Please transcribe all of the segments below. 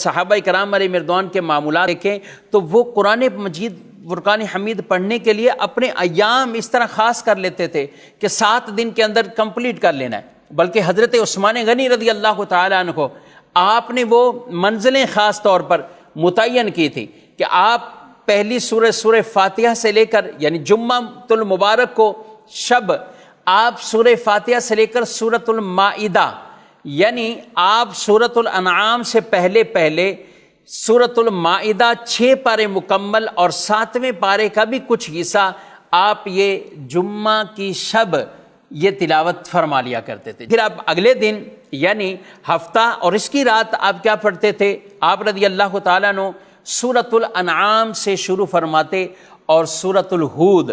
صحابہ کرام علیہ مردوان کے معمولات دیکھیں تو وہ قرآن مجید فرقان حمید پڑھنے کے لیے اپنے ایام اس طرح خاص کر لیتے تھے کہ 7 دن کے اندر کمپلیٹ کر لینا ہے، بلکہ حضرت عثمان غنی رضی اللہ تعالیٰ عنہ کو آپ نے وہ منزلیں خاص طور پر متعین کی تھی کہ آپ پہلی سورہ فاتحہ سے لے کر یعنی جمعہ المبارک کو شب آپ سورہ فاتحہ سے لے کر سورۃ المائدہ یعنی آپ سورۃ الانعام سے پہلے سورۃ المائدہ 6 پارے مکمل اور 7ویں پارے کا بھی کچھ حصہ آپ یہ جمعہ کی شب یہ تلاوت فرما لیا کرتے تھے۔ پھر آپ اگلے دن یعنی ہفتہ اور اس کی رات آپ کیا پڑھتے تھے؟ آپ رضی اللہ تعالیٰ عنہ سورۃ الانعام سے شروع فرماتے اور سورۃ الہود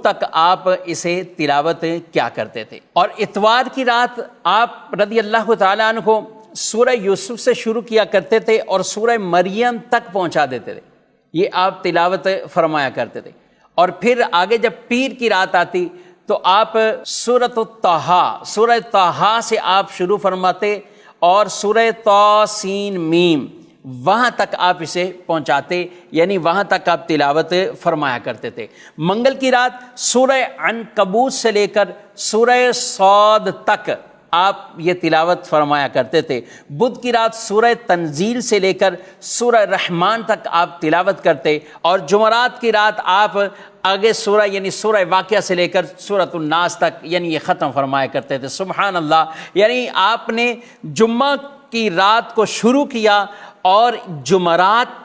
تک آپ اسے تلاوت کیا کرتے تھے، اور اتوار کی رات آپ رضی اللہ تعالیٰ عنہ کو سورہ یوسف سے شروع کیا کرتے تھے اور سورہ مریم تک پہنچا دیتے تھے، یہ آپ تلاوت فرمایا کرتے تھے۔ اور پھر آگے جب پیر کی رات آتی تو آپ سورۃ طٰہٰ سے آپ شروع فرماتے اور سورہ طاسین میم وہاں تک آپ اسے پہنچاتے، یعنی وہاں تک آپ تلاوت فرمایا کرتے تھے۔ منگل کی رات سورہ عنکبوت سے لے کر سورہ صاد تک آپ یہ تلاوت فرمایا کرتے تھے۔ بدھ کی رات سورہ تنزیل سے لے کر سورہ رحمان تک آپ تلاوت کرتے، اور جمعرات کی رات آپ آگے سورہ یعنی سورہ واقعہ سے لے کر سورۃ الناس تک یعنی یہ ختم فرمایا کرتے تھے۔ سبحان اللہ، یعنی آپ نے جمعہ کی رات کو شروع کیا اور جمعرات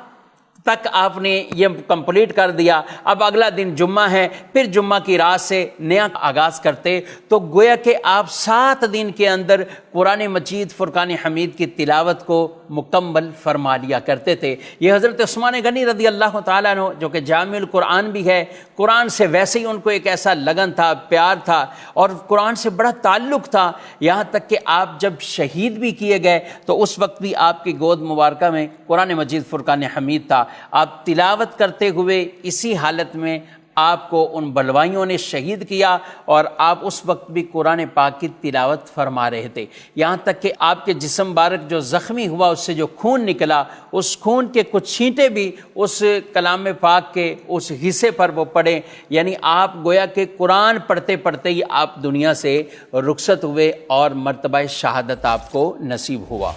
تک آپ نے یہ کمپلیٹ کر دیا۔ اب اگلا دن جمعہ ہے، پھر جمعہ کی رات سے نیا آغاز کرتے، تو گویا کہ آپ 7 دن کے اندر قرآن مجید فرقان حمید کی تلاوت کو مکمل فرما لیا کرتے تھے۔ یہ حضرت عثمان غنی رضی اللہ تعالیٰ عنہ جو کہ جامع القرآن بھی ہے، قرآن سے ویسے ہی ان کو ایک ایسا لگن تھا، پیار تھا اور قرآن سے بڑا تعلق تھا، یہاں تک کہ آپ جب شہید بھی کیے گئے تو اس وقت بھی آپ کی گود مبارکہ میں قرآن مجید فرقان حمید تھا۔ آپ تلاوت کرتے ہوئے اسی حالت میں آپ کو ان بلوائیوں نے شہید کیا اور آپ اس وقت بھی قرآن پاک کی تلاوت فرما رہے تھے، یہاں تک کہ آپ کے جسم مبارک جو زخمی ہوا اس سے جو خون نکلا، اس خون کے کچھ چھینٹے بھی اس کلام پاک کے اس حصے پر وہ پڑے، یعنی آپ گویا کہ قرآن پڑھتے پڑھتے ہی آپ دنیا سے رخصت ہوئے اور مرتبہ شہادت آپ کو نصیب ہوا۔